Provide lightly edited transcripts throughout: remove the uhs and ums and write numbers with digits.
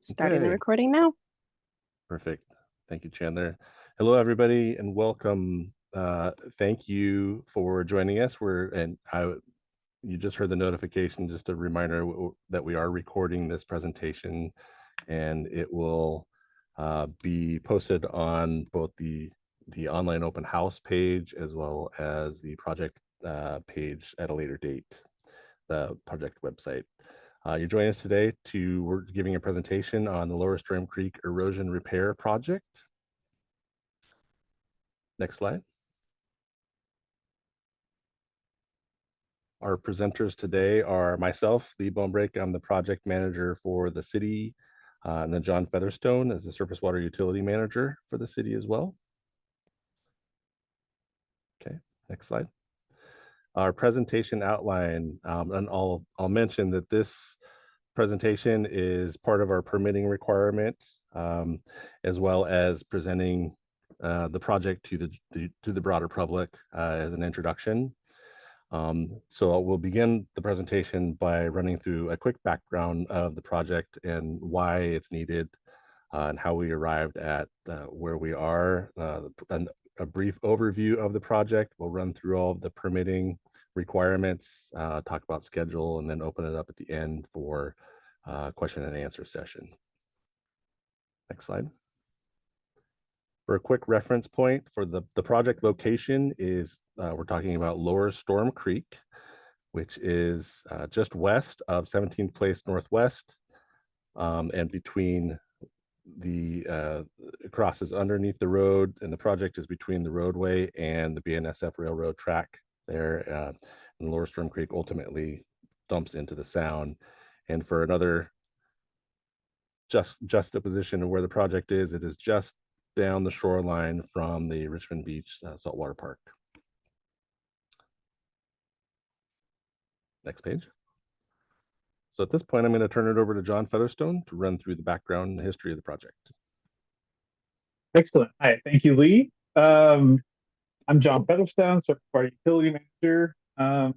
Starting the Okay, recording now. perfect. Thank you, Chandler. Hello, everybody, and welcome. Thank you for joining us. You just heard the notification, just a reminder that we are recording this presentation, and it will be posted on both the online open house page as well as the project page at a later date, the project website. You're joining us today we're giving a presentation on the Lower Storm Creek Erosion Repair Project. Next slide. Our presenters today are myself, Lee Bonebrake. I'm the project manager for the city, and then John Featherstone is the surface water utility manager for the city as well. Okay, next slide. Our presentation outline, and I'll mention that this presentation is part of our permitting requirement, as well as presenting the project to the broader public as an introduction. So we'll begin the presentation by running through a quick background of the project and why it's needed, and how we arrived at where we are, and a brief overview of the project. We'll run through all of the permitting requirements, talk about schedule, and then open it up at the end for question and answer session. Next slide. For a quick reference point for the project location is, we're talking about Lower Storm Creek, which is just west of 17th Place Northwest, and between crosses underneath the road, and the project is between the roadway and the BNSF Railroad track there. And Lower Storm Creek ultimately dumps into the Sound. And for another juxtaposition of where the project is, it is just down the shoreline from the Richmond Beach Saltwater Park. Next page. So at this point, I'm going to turn it over to John Featherstone to run through the background and the history of the project. Excellent. Hi, thank you, Lee. I'm John Featherstone, surface water utility manager. Can't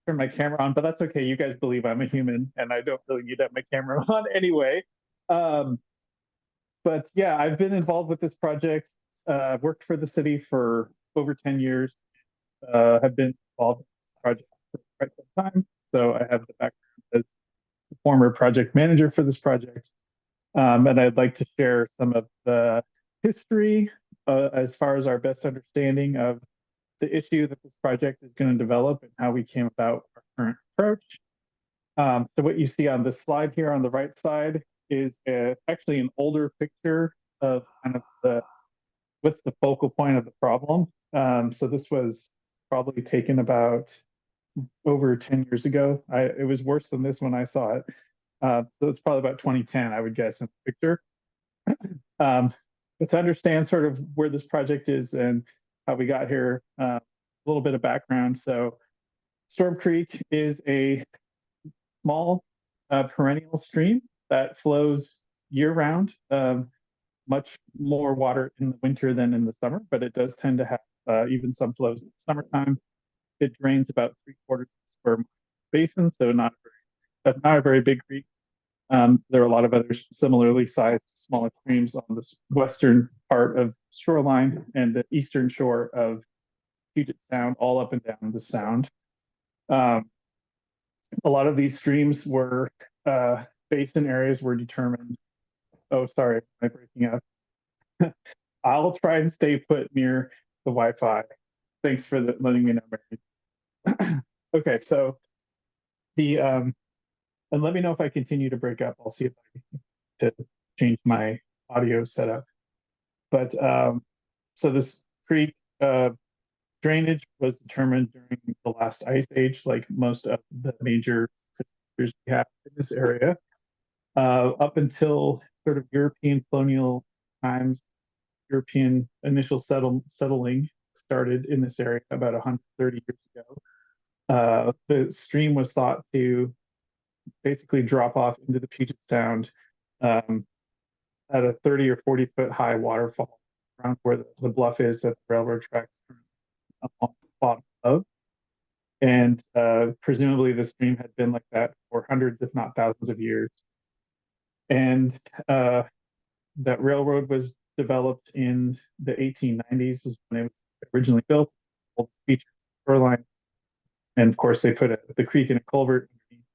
turn my camera on, but that's okay. You guys believe I'm a human, and I don't really need to have my camera on anyway. But yeah, I've been involved with this project. Worked for the city for over 10 years. Have been involved in this project for quite some time. So I have the background as the former project manager for this project. And I'd like to share some of the history as far as our best understanding of the issue that this project is going to develop and how we came about our current approach. So what you see on this slide here on the right side is actually an older picture of kind of what's the focal point of the problem. So this was probably taken about over 10 years ago. It was worse than this when I saw it. So it's probably about 2010, I would guess, in the picture. But to understand sort of where this project is and how we got here, a little bit of background. So Storm Creek is a small perennial stream that flows year-round. Much more water in the winter than in the summer, but it does tend to have even some flows in the summertime. It drains about 3/4 square basin, so not a very big creek. There are a lot of other similarly sized smaller streams on this western part of shoreline and the eastern shore of Puget Sound, all up and down the Sound. A lot of these streams were basin areas were determined. Oh, sorry, am I breaking up? I'll try and stay put near the Wi-Fi. Thanks for letting me know, Mary. Okay, so and let me know if I continue to break up. I'll see if I can to change my audio setup. But so this creek drainage was determined during the last ice age, like most of the major features we have in this area. Up until sort of European colonial times, European initial settling started in this area about 130 years ago. The stream was thought to basically drop off into the Puget Sound at a 30 or 40-foot high waterfall around where the bluff is that the railroad tracks on the bottom of. And presumably the stream had been like that for hundreds, if not thousands of years. And that railroad was developed in the 1890s is when it was originally built, featured shoreline. And of course, they put the creek in a culvert underneath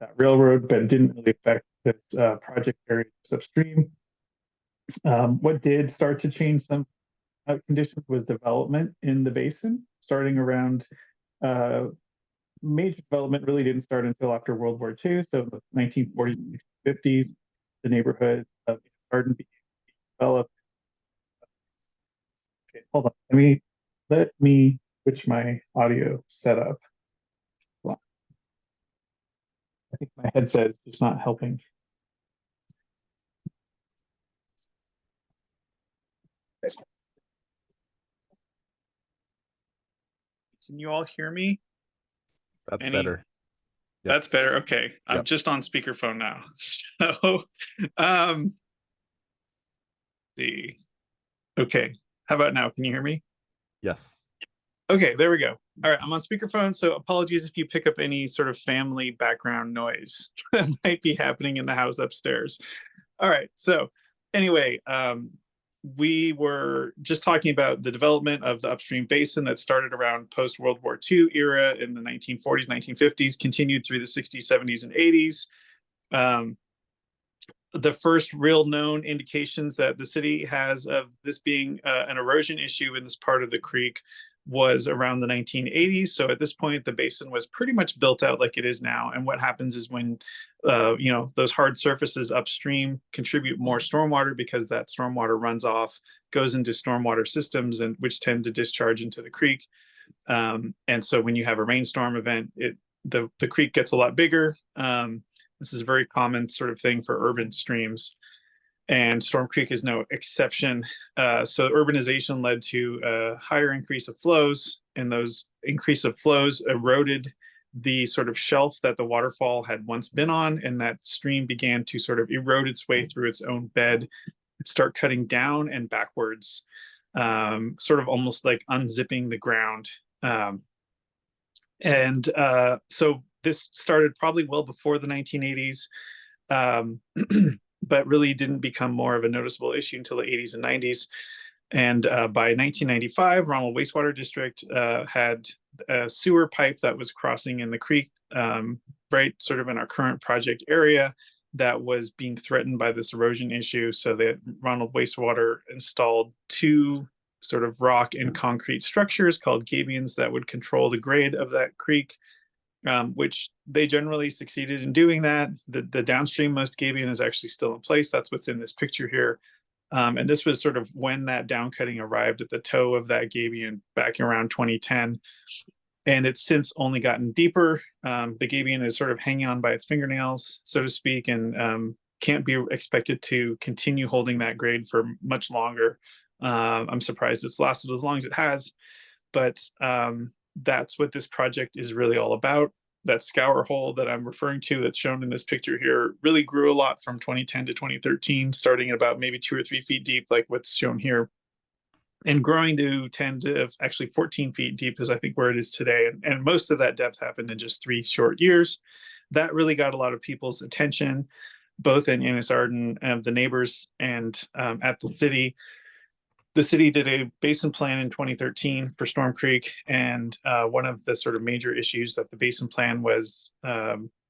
that railroad, but it didn't really affect this project area upstream. What did start to change some conditions was development in the basin, starting around major development really didn't start until after World War II. So the 1940s, 1950s, the neighborhood of Garden began to develop. Okay, hold on. Let me switch my audio setup. I think my headset is just not helping. Can you all hear me? That's Any- better. Yep. That's better. Okay. I'm Yep. just on speakerphone now. So, see. Okay. How about now? Can you hear me? Yes. Okay, there we go. All right, I'm on speakerphone, so apologies if you pick up any sort of family background noise that might be happening in the house upstairs. All right, so anyway, we were just talking about the development of the upstream basin that started around post-World War II era in the 1940s, 1950s, continued through the 60s, 70s, and 80s. The first real known indications that the city has of this being an erosion issue in this part of the creek was around the 1980s. So at this point, the basin was pretty much built out like it is now. And what happens is when, those hard surfaces upstream contribute more stormwater because that stormwater runs off, goes into stormwater systems, and which tend to discharge into the creek. And so when you have a rainstorm event, the creek gets a lot bigger. This is a very common sort of thing for urban streams. And Storm Creek is no exception. So urbanization led to a higher increase of flows, and those increase of flows eroded the sort of shelf that the waterfall had once been on, and that stream began to sort of erode its way through its own bed, start cutting down and backwards, sort of almost like unzipping the ground. So this started probably well before the 1980s. But really didn't become more of a noticeable issue until the 80s and 90s. And by 1995, Ronald Wastewater District had a sewer pipe that was crossing in the creek, right sort of in our current project area, that was being threatened by this erosion issue. So that Ronald Wastewater installed two sort of rock and concrete structures called gabions that would control the grade of that creek. Which they generally succeeded in doing that. The downstream-most gabion is actually still in place. That's what's in this picture here. And this was sort of when that downcutting arrived at the toe of that gabion back around 2010. And it's since only gotten deeper. The gabion is sort of hanging on by its fingernails, so to speak, and can't be expected to continue holding that grade for much longer. I'm surprised it's lasted as long as it has, but that's what this project is really all about. That scour hole that I'm referring to that's shown in this picture here really grew a lot from 2010 to 2013, starting at about maybe 2 or 3 feet deep, like what's shown here, and growing to 10 to actually 14 feet deep is I think where it is today. And most of that depth happened in just 3 short years. That really got a lot of people's attention, both in Ennis-Arden and the neighbors and at the city. The city did a basin plan in 2013 for Storm Creek, and one of the sort of major issues that the basin plan was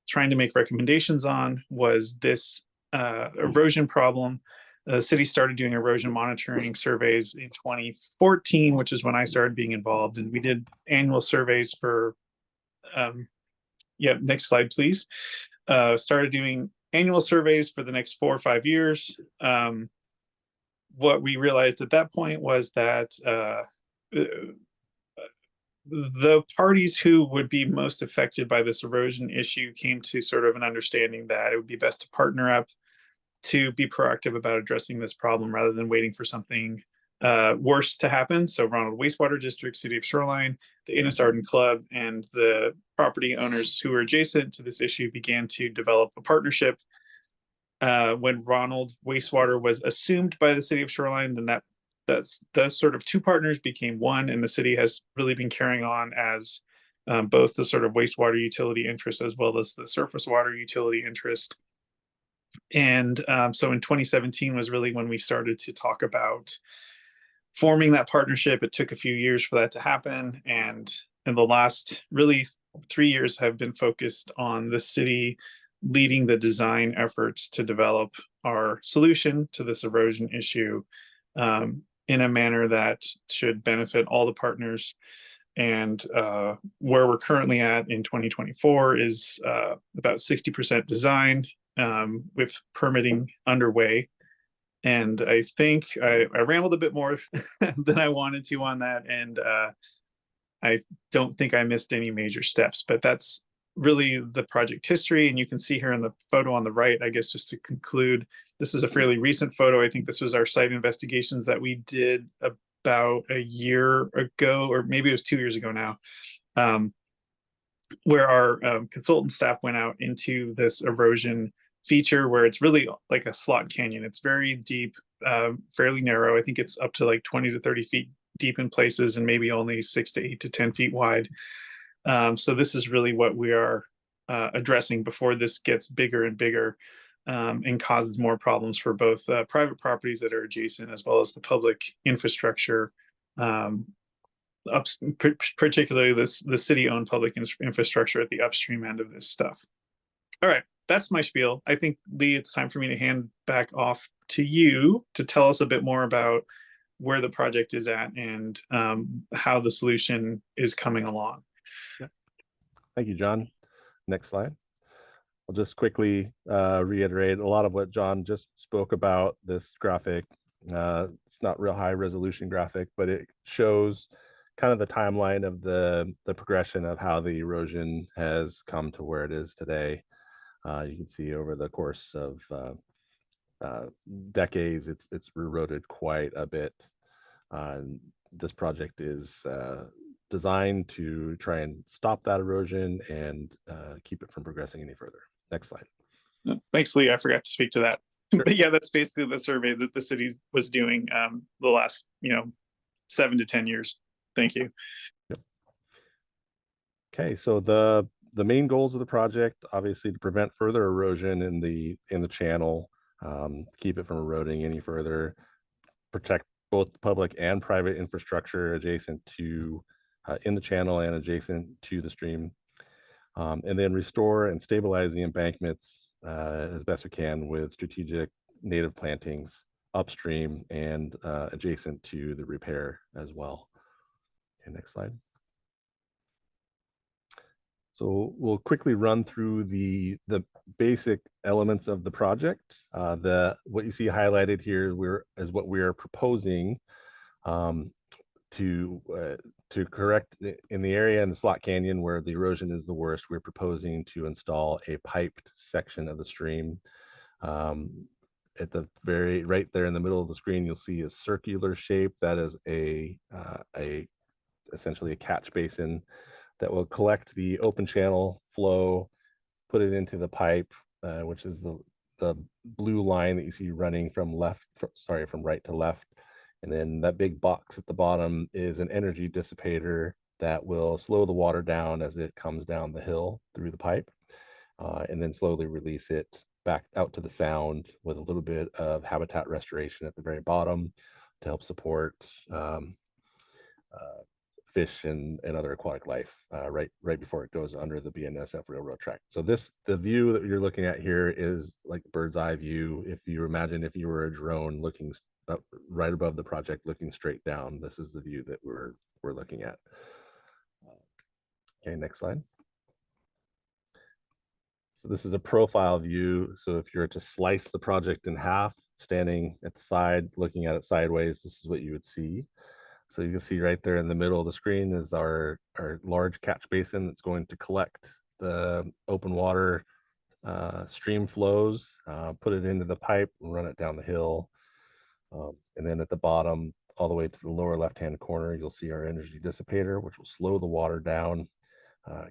trying to make recommendations on was this erosion problem. The city started doing erosion monitoring surveys in 2014, which is when I started being involved, and we did annual surveys for, next slide, please. Started doing annual surveys for the next 4 or 5 years. What we realized at that point was that the parties who would be most affected by this erosion issue came to sort of an understanding that it would be best to partner up to be proactive about addressing this problem rather than waiting for something worse to happen. So Ronald Wastewater District, City of Shoreline, the Ennis-Arden Club, and the property owners who were adjacent to this issue began to develop a partnership. When Ronald Wastewater was assumed by the City of Shoreline, then those sort of 2 partners became one, and the city has really been carrying on as both the sort of wastewater utility interest as well as the surface water utility interest. And so in 2017 was really when we started to talk about forming that partnership. It took a few years for that to happen. And in the last really 3 years have been focused on the city leading the design efforts to develop our solution to this erosion issue in a manner that should benefit all the partners. And where we're currently at in 2024 is about 60% design with permitting underway. And I think I rambled a bit more than I wanted to on that. And I don't think I missed any major steps, but that's really the project history. And you can see here in the photo on the right, I guess, just to conclude, this is a fairly recent photo. I think this was our site investigations that we did about a year ago, or maybe it was 2 years ago now, where our consultant staff went out into this erosion feature where it's really like a slot canyon. It's very deep, fairly narrow. I think it's up to like 20 to 30 feet deep in places and maybe only 6 to 8 to 10 feet wide. So this is really what we are addressing before this gets bigger and bigger and causes more problems for both private properties that are adjacent as well as the public infrastructure, particularly the city-owned public infrastructure at the upstream end of this stuff. All right, that's my spiel. I think, Lee, it's time for me to hand back off to you to tell us a bit more about where the project is at and how the solution is coming along. Yeah. Thank you, John. Next slide. I'll just quickly reiterate a lot of what John just spoke about. This graphic, it's not real high resolution graphic, but it shows kind of the timeline of the progression of how the erosion has come to where it is today. You can see over the course of decades, it's eroded quite a bit. This project is designed to try and stop that erosion and keep it from progressing any further. Next slide. Thanks, Lee. I forgot to speak to that. Sure. But yeah, that's basically the survey that the city was doing the last 7 to 10 years. Thank you. Yep. Okay, so the main goals of the project, obviously, to prevent further erosion in the channel, keep it from eroding any further, protect both public and private infrastructure adjacent to in the channel and adjacent to the stream, and then restore and stabilize the embankments as best we can with strategic native plantings upstream and adjacent to the repair as well. Okay, next slide. So we'll quickly run through the basic elements of the project. What you see highlighted here is what we are proposing to correct in the area in the slot canyon where the erosion is the worst. We're proposing to install a piped section of the stream. At the right there in the middle of the screen, you'll see a circular shape that is essentially a catch basin that will collect the open channel flow, put it into the pipe, which is the blue line that you see running from right to left. And then that big box at the bottom is an energy dissipator that will slow the water down as it comes down the hill through the pipe, and then slowly release it back out to the sound with a little bit of habitat restoration at the very bottom to help support fish and other aquatic life right before it goes under the BNSF railroad track. So the view that you're looking at here is like bird's eye view. If you imagine if you were a drone looking up right above the project, looking straight down, this is the view that we're looking at. Okay, next slide. So this is a profile view. So if you were to slice the project in half, standing at the side, looking at it sideways, this is what you would see. So you can see right there in the middle of the screen is our large catch basin that's going to collect the open water stream flows, put it into the pipe, and run it down the hill. And then at the bottom, all the way to the lower left-hand corner, you'll see our energy dissipator, which will slow the water down,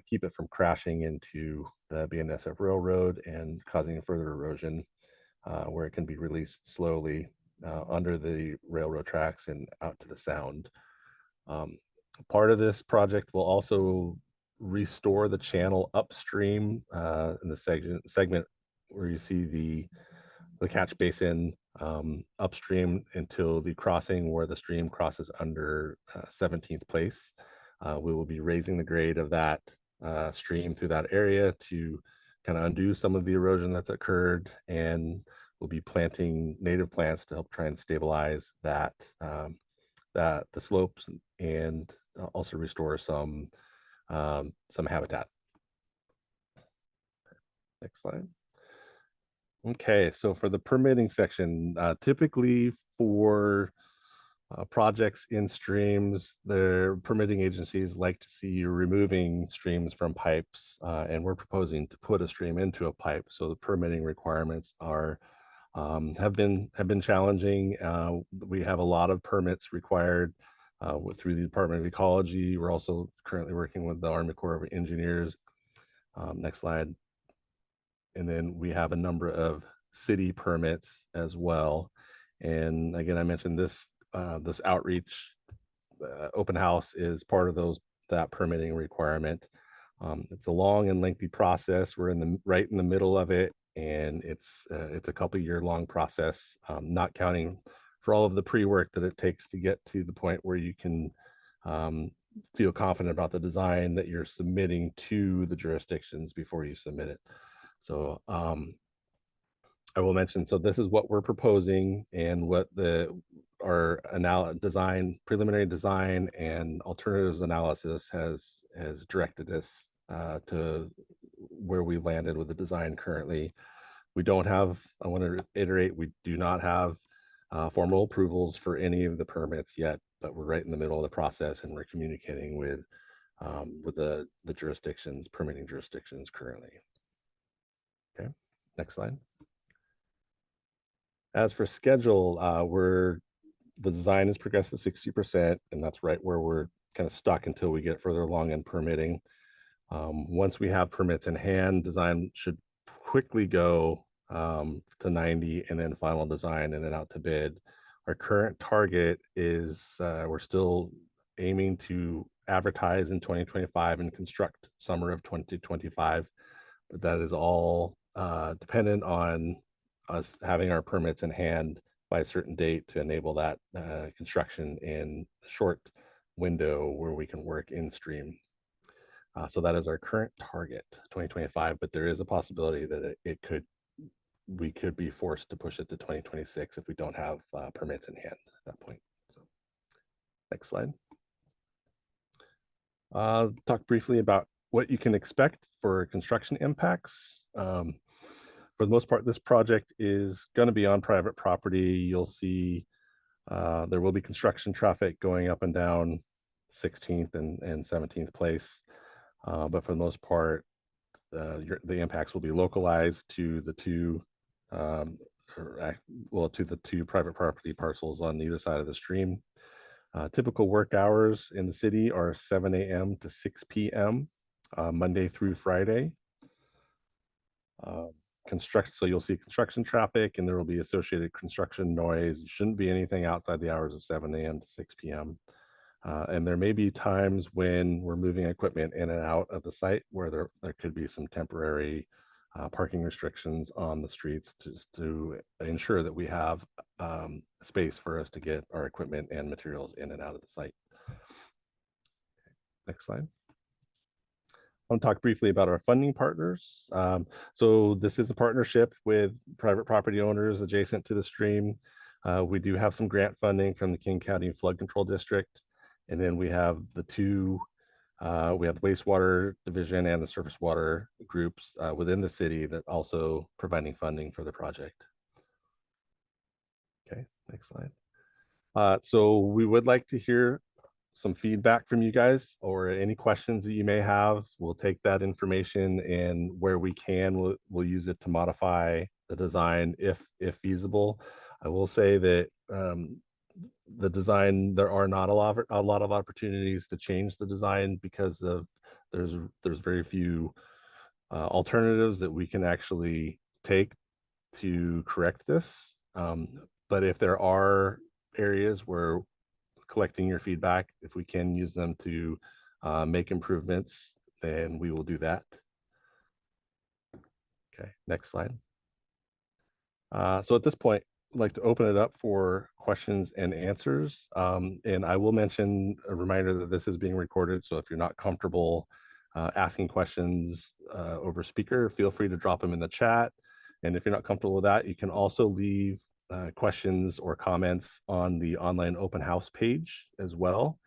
keep it from crashing into the BNSF railroad and causing further erosion, where it can be released slowly under the railroad tracks and out to the sound. Part of this project will also restore the channel upstream in the segment where you see the catch basin upstream until the crossing where the stream crosses under 17th place. We will be raising the grade of that stream through that area to kind of undo some of the erosion that's occurred, and we'll be planting native plants to help try and stabilize that the slopes and also restore some habitat. Next slide. Okay, so for the permitting section, typically for projects in streams, their permitting agencies like to see you removing streams from pipes, and we're proposing to put a stream into a pipe. So the permitting requirements are have been challenging. We have a lot of permits required through the Department of Ecology. We're also currently working with the Army Corps of Engineers. Next slide. And then we have a number of city permits as well. And again, I mentioned this this outreach open house is part of that permitting requirement. It's a long and lengthy process. We're right in the middle of it, and it's a couple-year long process, not counting for all of the pre-work that it takes to get to the point where you can feel confident about the design that you're submitting to the jurisdictions before you submit it. So I will mention, so this is what we're proposing and what our preliminary design and alternatives analysis has directed us to where we landed with the design currently. We don't have, I want to reiterate, we do not have formal approvals for any of the permits yet, but we're right in the middle of the process, and we're communicating with the jurisdictions, permitting jurisdictions currently. Okay, next slide. As for schedule, the design is progressed to 60%, and that's right where we're kind of stuck until we get further along in permitting. Once we have permits in hand, design should quickly go to 90, and then final design, and then out to bid. Our current target is we're still aiming to advertise in 2025 and construct summer of 2025, but that is all dependent on us having our permits in hand by a certain date to enable that construction in a short window where we can work in stream. So that is our current target, 2025, but there is a possibility that we could be forced to push it to 2026 if we don't have permits in hand at that point. So next slide. Talk briefly about what you can expect for construction impacts. For the most part, this project is going to be on private property. You'll see there will be construction traffic going up and down 16th and 17th place. But for the most part, the impacts will be localized to the two private property parcels on either side of the stream. Typical work hours in the city are 7 a.m. to 6 p.m. Monday through Friday. So you'll see construction traffic, and there will be associated construction noise. It shouldn't be anything outside the hours of 7 a.m. to 6 p.m. And there may be times when we're moving equipment in and out of the site where there could be some temporary parking restrictions on the streets just to ensure that we have space for us to get our equipment and materials in and out of the site. Next slide. I want to talk briefly about our funding partners. So this is a partnership with private property owners adjacent to the stream. We do have some grant funding from the King County Flood Control District. And then we have we have the wastewater division and the surface water groups within the city that also providing funding for the project. Okay, next slide. So we would like to hear some feedback from you guys or any questions that you may have. We'll take that information, and where we can, we'll use it to modify the design if feasible. I will say that the design, there are not a lot of opportunities to change the design because of there's very few alternatives that we can actually take to correct this. But if there are areas where collecting your feedback, if we can use them to make improvements, then we will do that. Okay, next slide. So at this point, I'd like to open it up for questions and answers. And I will mention a reminder that this is being recorded. So if you're not comfortable asking questions over speaker, feel free to drop them in the chat. And if you're not comfortable with that, you can also leave questions or comments on the online open house page as well.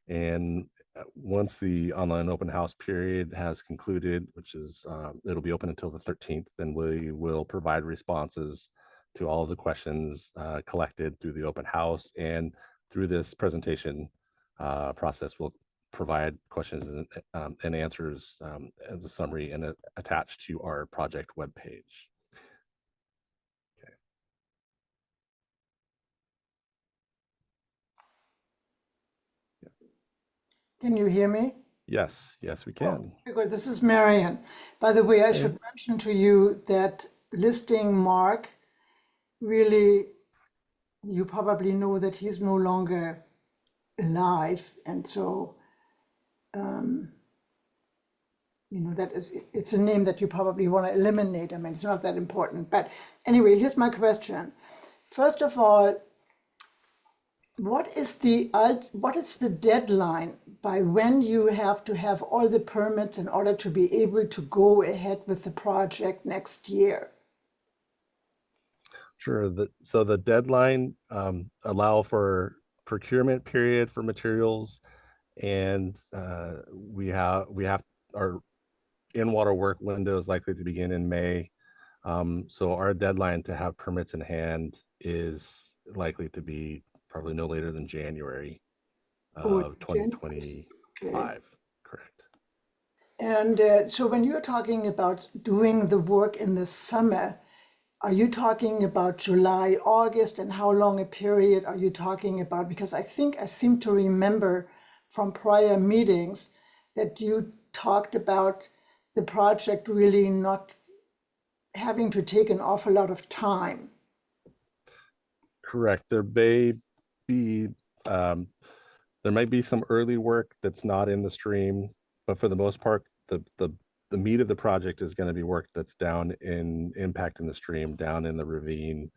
And once the online open house period has concluded, which is it'll be open until the 13th, then we will provide responses to all of the questions collected through the open house, and through this presentation process, we'll provide questions and answers as a summary and attached to our project webpage. Okay. Can you hear me? Yes, yes, we can. Oh, good. This is Marian. By the way, I should mention to you that listing Mark, really, you probably know that he's no longer alive. And so, that is, it's a name that you probably want to eliminate. I mean, it's not that important. But anyway, here's my question. First of all, what is the deadline by when you have to have all the permits in order to be able to go ahead with the project next year? Sure. So the deadline allow for procurement period for materials, and we have our in-water work window is likely to begin in May. So our deadline to have permits in hand is likely to be probably no later than January of 2025. Okay. Correct. And so when you're talking about doing the work in the summer, are you talking about July, August, and how long a period are you talking about? Because I think I seem to remember from prior meetings that you talked about the project really not having to take an awful lot of time. Correct. There may be there might be some early work that's not in the stream, but for the most part, the meat of the project is going to be work that's down in impacting the stream, down in the ravine,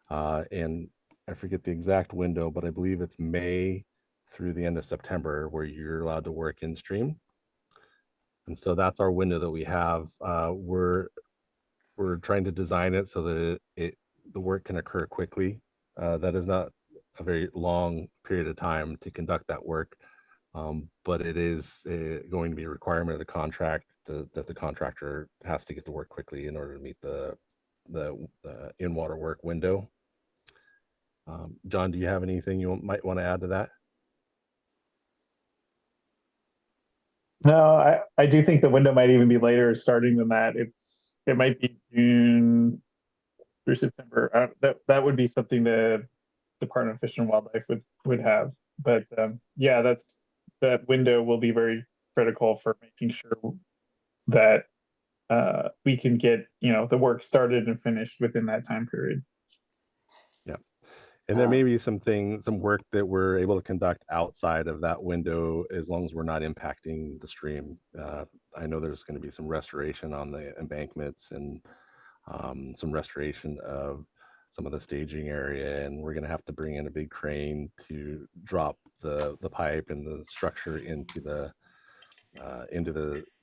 and I forget the exact window, but I believe it's May through the end of September where you're allowed to work in stream. And so that's our window that we have. We're trying to design it so that the work can occur quickly. That is not a very long period of time to conduct that work, but it is going to be a requirement of the contract that the contractor has to get to work quickly in order to meet the in-water work window. John, do you have anything you might want to add to that? No, I do think the window might even be later starting than that. It might be June through September. That would be something the Department of Fish and Wildlife would have. But yeah, that window will be very critical for making sure that we can get the work started and finished within that time period. Yeah. And there may be some work that we're able to conduct outside of that window as long as we're not impacting the stream. I know there's going to be some restoration on the embankments and some restoration of some of the staging area, and we're going to have to bring in a big crane to drop the pipe and the structure into the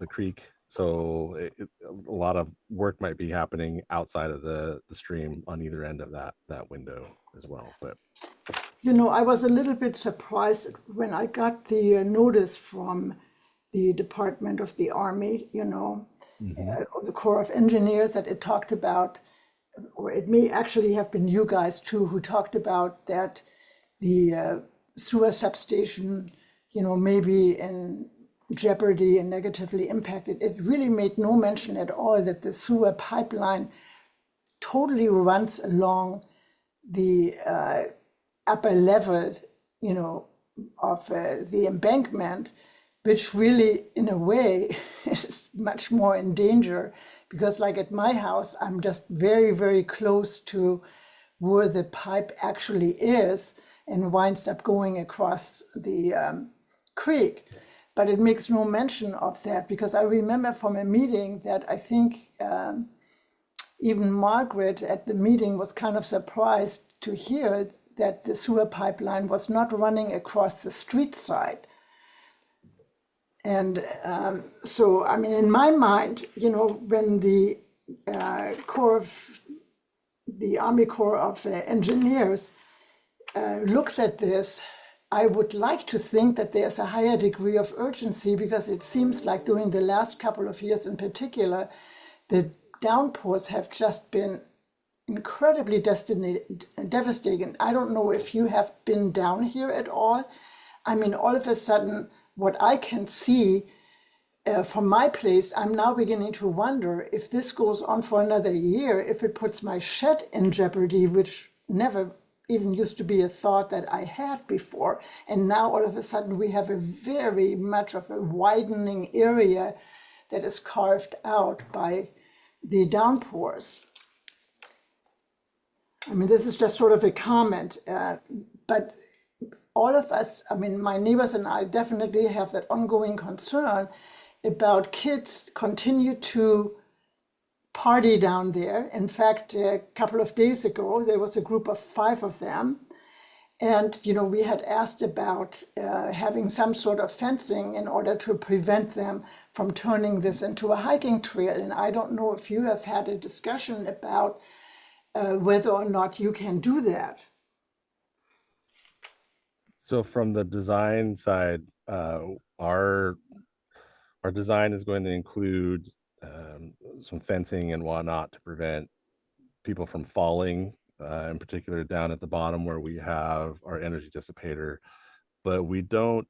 creek. So a lot of work might be happening outside of the stream on either end of that window as well. But I was a little bit surprised when I got the notice from the Department of the Army, or the Corps of Engineers, that it talked about, or it may actually have been you guys too, who talked about that the sewer substation, may be in jeopardy and negatively impacted. It really made no mention at all that the sewer pipeline totally runs along the upper level, of the embankment, which really, in a way, is much more in danger, because like at my house, I'm just very, very close to where the pipe actually is and winds up going across the creek. But it makes no mention of that, because I remember from a meeting that I think even Margaret at the meeting was kind of surprised to hear that the sewer pipeline was not running across the street side. And so, I mean, in my mind, you know, when the Army Corps of Engineers looks at this, I would like to think that there's a higher degree of urgency, because it seems like during the last couple of years in particular, the downpours have just been incredibly devastating. I don't know if you have been down here at all. I mean, all of a sudden, what I can see from my place, I'm now beginning to wonder if this goes on for another year, if it puts my shed in jeopardy, which never even used to be a thought that I had before. And now all of a sudden we have a very much of a widening area that is carved out by the downpours. I mean, this is just sort of a comment, but all of us, I mean, my neighbors and I definitely have that ongoing concern about kids continue to party down there. In fact, a couple of days ago, there was a group of 5 of them. And, you know, we had asked about having some sort of fencing in order to prevent them from turning this into a hiking trail. And I don't know if you have had a discussion about whether or not you can do that. So from the design side, our design is going to include some fencing and whatnot to prevent people from falling, in particular down at the bottom where we have our energy dissipator. But we don't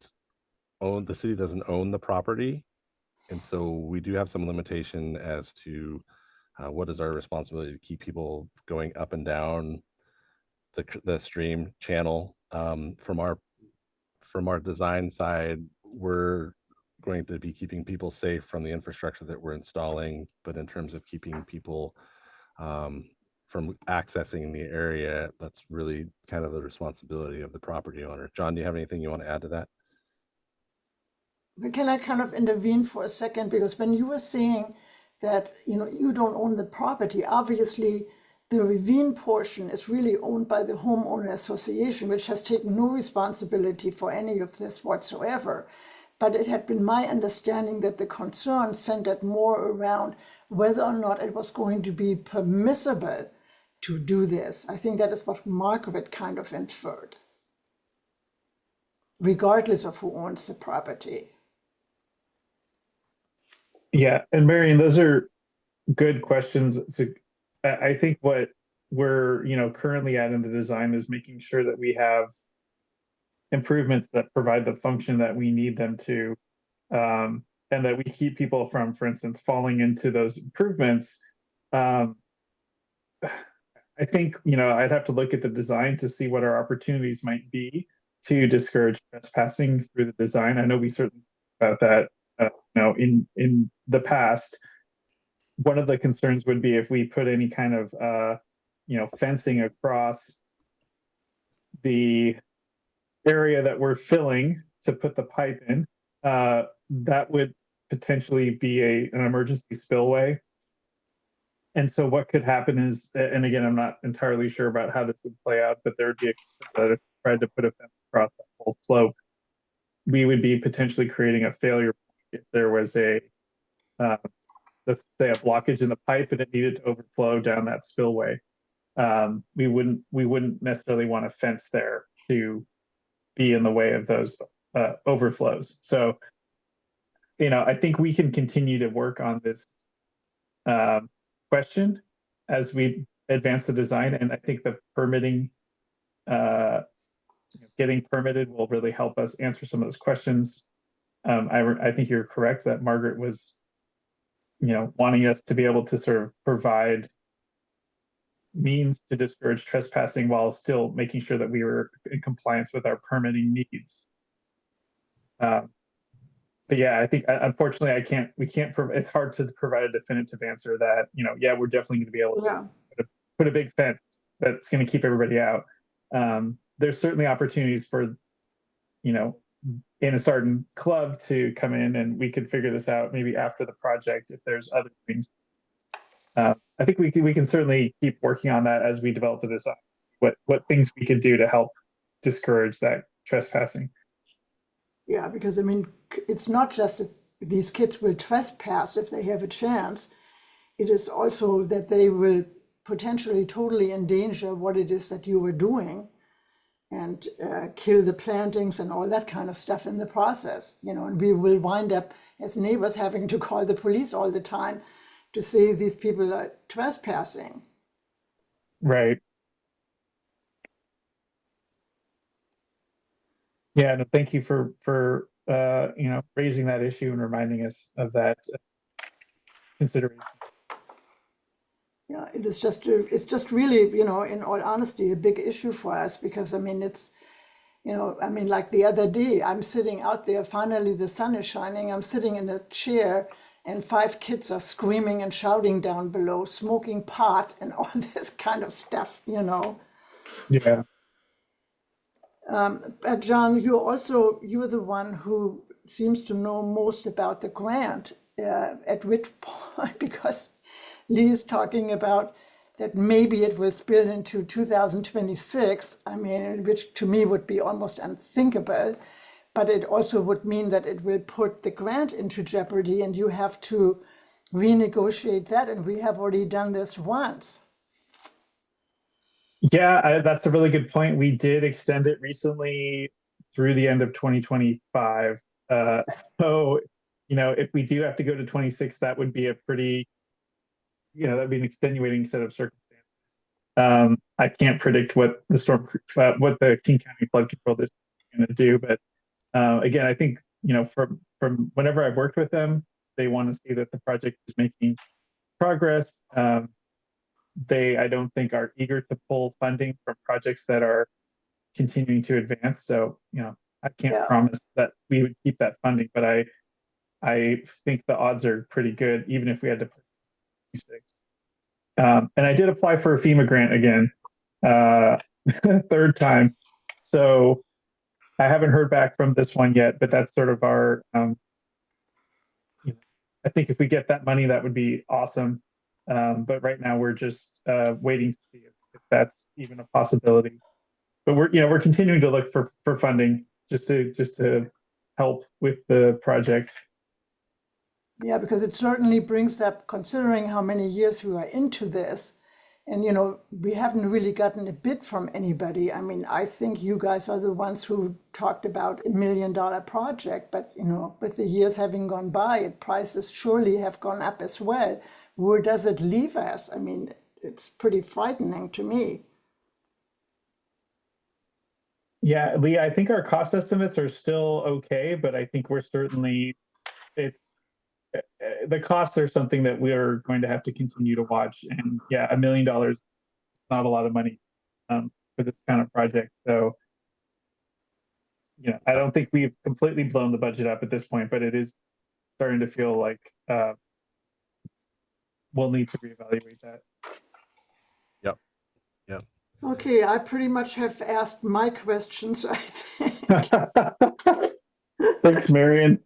own, the city doesn't own the property. And so we do have some limitation as to what is our responsibility to keep people going up and down the stream channel. From our design side, we're going to be keeping people safe from the infrastructure that we're installing, but in terms of keeping people from accessing the area, that's really kind of the responsibility of the property owner. John, do you have anything you want to add to that? Can I kind of intervene for a second? Because when you were saying that, you know, you don't own the property, obviously the ravine portion is really owned by the homeowner association, which has taken no responsibility for any of this whatsoever. But it had been my understanding that the concern centered more around whether or not it was going to be permissible to do this. I think that is what Margaret kind of inferred, regardless of who owns the property. Yeah, and Marion, those are good questions. So I think what we're, you know, currently at in the design is making sure that we have improvements that provide the function that we need them to, and that we keep people from, for instance, falling into those improvements. I think, you know, I'd have to look at the design to see what our opportunities might be to discourage trespassing through the design. I know we certainly about that, you know, in the past. One of the concerns would be if we put any kind of, you know, fencing across the area that we're filling to put the pipe in, that would potentially be an emergency spillway. And so what could happen is, and again, I'm not entirely sure about how this would play out, but there would be a concern that if we tried to put a fence across that whole slope, we would be potentially creating a failure if there was a, let's say, a blockage in the pipe and it needed to overflow down that spillway. We wouldn't necessarily want a fence there to be in the way of those overflows. So, you know, I think we can continue to work on this question as we advance the design, and I think the permitting, getting permitted will really help us answer some of those questions. I think you're correct that Margaret was, you know, wanting us to be able to sort of provide means to discourage trespassing while still making sure that we were in compliance with our permitting needs. But yeah, I think unfortunately it's hard to provide a definitive answer that, you know, yeah, we're definitely going to be able to put a big fence that's going to keep everybody out. There's certainly opportunities for, you know, in a certain club to come in and we could figure this out maybe after the project if there's other things I think we can certainly keep working on that as we develop the design. What things we could do to help discourage that trespassing. Yeah, because I mean, it's not just that these kids will trespass if they have a chance. It is also that they will potentially totally endanger what it is that you were doing and kill the plantings and all that kind of stuff in the process, you know, and we will wind up as neighbors having to call the police all the time to say these people are trespassing. Right. Yeah, no, thank you for you know, raising that issue and reminding us of that consideration. Yeah, it's just really, you know, in all honesty, a big issue for us because I mean, it's, you know, I mean, like the other day, I'm sitting out there, finally the sun is shining, I'm sitting in a chair and 5 kids are screaming and shouting down below, smoking pot and all this kind of stuff, you know. Yeah. But John, you're the one who seems to know most about the grant, at which point, because Lee is talking about that maybe it will spill into 2026, I mean, which to me would be almost unthinkable, but it also would mean that it will put the grant into jeopardy and you have to renegotiate that, and we have already done this once. Yeah, that's a really good point. We did extend it recently through the end of 2025. So, you know, if we do have to go to 26, that would be a pretty, you know, that'd be an extenuating set of circumstances. I can't predict what the King County Flood Control District is going to do, but again, I think, you know, from whenever I've worked with them, they want to see that the project is making progress. They, I don't think, are eager to pull funding from projects that are continuing to advance. So, you know, I can't promise that we would keep that funding, but I think the odds are pretty good, even if we had to put 6. And I did apply for a FEMA grant again, 3rd time. So I haven't heard back from this one yet, but that's sort of our, you know, I think if we get that money, that would be awesome. But right now we're just waiting to see if that's even a possibility. But we're continuing to look for funding just to help with the project. Yeah, because it certainly brings up, considering how many years we are into this, and you know, we haven't really gotten a bid from anybody. I mean, I think you guys are the ones who talked about $1 million project, but you know, with the years having gone by, prices surely have gone up as well. Where does it leave us? I mean, it's pretty frightening to me. Yeah, Lee, I think our cost estimates are still okay, but I think we're certainly, the costs are something that we are going to have to continue to watch. And yeah, $1 million is not a lot of money for this kind of project. So, you know, I don't think we've completely blown the budget up at this point, but it is starting to feel like we'll need to reevaluate that. Yep. Yep. Okay, I pretty much have asked my questions, I think. Thanks, Marion.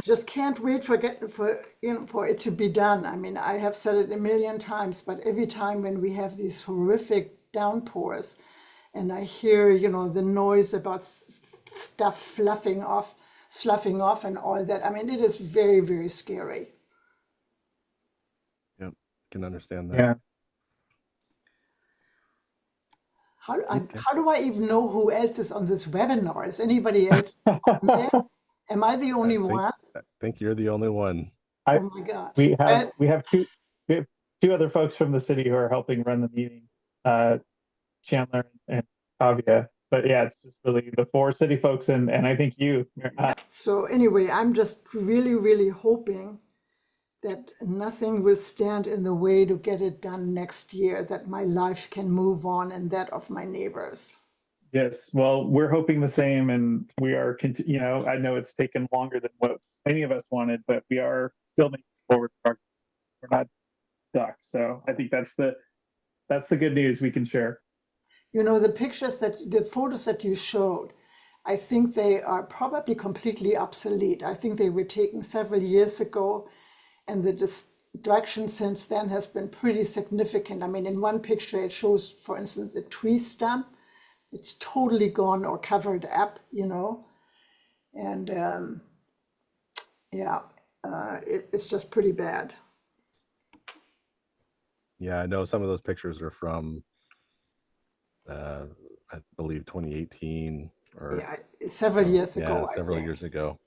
Just can't wait for it to be done. I mean, I have said it a million times, but every time when we have these horrific downpours, and I hear, you know, the noise about stuff sloughing off, and all that. I mean, it is very, very scary. Yep, can understand that. Yeah. How do I even know who else is on this webinar? Is anybody else on there? Am I the only one? I think you're the only one. Oh my God. We have two other folks from the city who are helping run the meeting, Chandler and Kavya. But yeah, it's just really the 4 city folks and I think you. So anyway, I'm just really, really hoping that nothing will stand in the way to get it done next year, that my life can move on and that of my neighbors. Yes, well, we're hoping the same, and we are, you know, I know it's taken longer than what any of us wanted, but we are still making forward progress. We're not stuck, so I think that's the good news we can share. You know, the photos that you showed, I think they are probably completely obsolete. I think they were taken several years ago, And the destruction since then has been pretty significant. I mean, in one picture, it shows, for instance, a tree stump. It's totally gone or covered up, you know. And yeah, it's just pretty bad. Yeah, I know some of those pictures are from, I believe 2018 or Yeah, several years yeah, ago, several I think. years ago.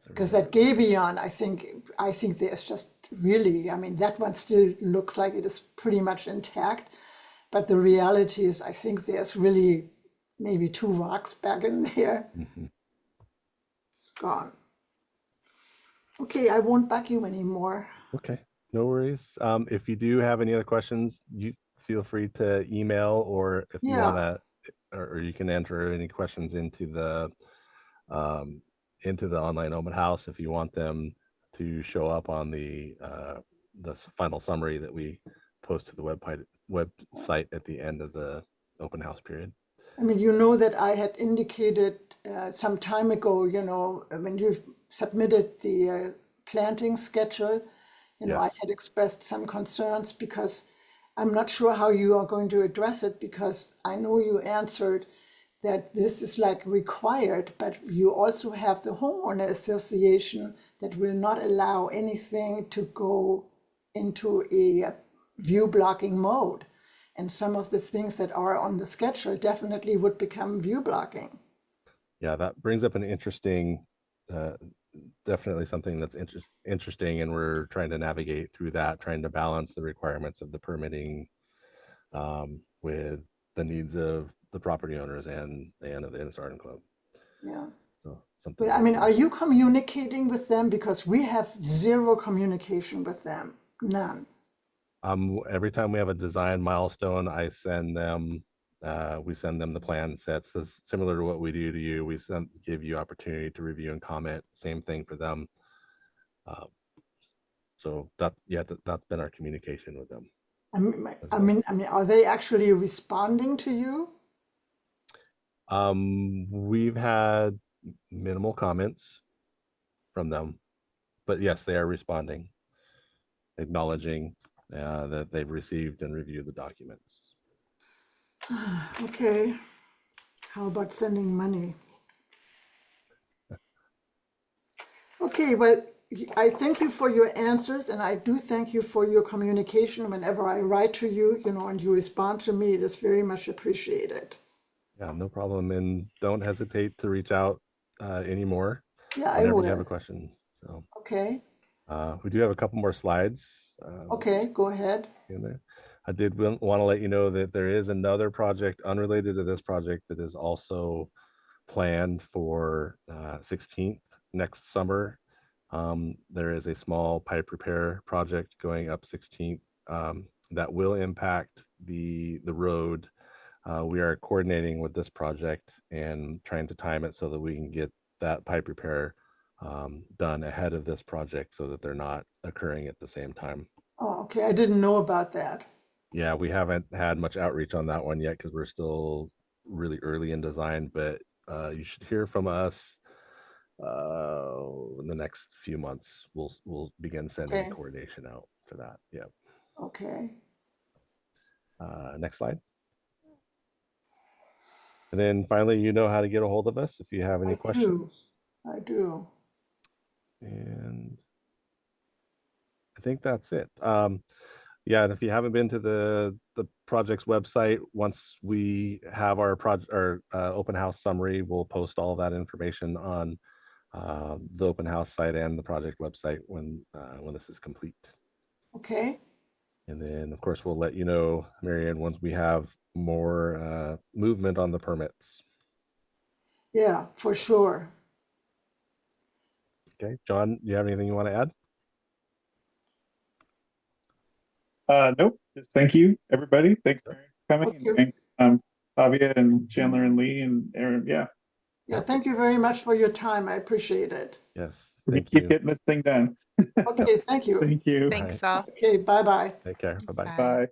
Because at Gabion, I think there's just really, I mean, that one still looks like it is pretty much intact. But the reality is, I think there's really maybe 2 rocks back in there. Mhm. It's gone. Okay, I won't bug you anymore. Okay, no worries. If you do have any other questions, you feel free to email, or if you want to, or you can enter any questions into the online open house if you want them to show up on the final summary that we post to the website at the end of the open house period. I mean, you know that I had indicated some time ago, you know, when you submitted the planting schedule, you know, I Yes. had expressed some concerns because I'm not sure how you are going to address it, because I know you answered that this is like required, but you also have the homeowner association that will not allow anything to go into a view blocking mode. And some of the things that are on the schedule definitely would become view blocking. Yeah, that brings up an interesting, definitely something that's interesting, and we're trying to navigate through that, trying to balance the requirements of the permitting with the needs of the property owners and of the Innis Garden Club. Yeah. So something. But I mean, are you communicating with them? Because we have zero communication with them, none. Every time we have a design milestone, I send them, we send them the plan sets. That's similar to what we do to you. We give you opportunity to review and comment. Same thing for them. So that's been our communication with them. I mean, are they actually responding to you? We've had minimal comments from them, but yes, they are responding, acknowledging that they've received and reviewed the documents. Okay. How about sending money? Okay, well, I thank you for your answers, and I do thank you for your communication. Whenever I write to you, you know, and you respond to me, it is very much appreciated. Yeah, no problem. And don't hesitate to reach out anymore Yeah, I whenever you have a will. question. So Okay. we do have a couple more slides. Okay, go ahead. In there. I did want to let you know that there is another project unrelated to this project that is also planned for 16th next summer. There is a small pipe repair project going up 16th that will impact the road. We are coordinating with this project and trying to time it so that we can get that pipe repair done ahead of this project so that they're not occurring at the same time. Oh, okay, I didn't know about that. Yeah, we haven't had much outreach on that one yet because we're still really early in design, but you should hear from us in the next few months. We'll begin sending Okay. coordination out for that. Yeah. Okay. Next slide. And then finally, you know how to get a hold of us if you have any questions. I do. And I think that's it. Yeah, and if you haven't been to the project's website, once we have our open house summary, we'll post all of that information on the open house site and the project website when this is complete. Okay. And then, of course, we'll let you know, Marianne, once we have more movement on the permits. Yeah, for sure. Okay, John, do you have anything you want to add? Nope. Just thank you, everybody. Thanks for coming. Okay. And thanks, Fabia and Chandler and Lee and Aaron. Yeah. Yeah, thank you very much for your time. I appreciate it. Yes, We're gonna thank keep you. getting this thing done. Okay, thank you. Thank you. Thanks all. Okay, bye-bye. Take care. Bye-bye. Bye.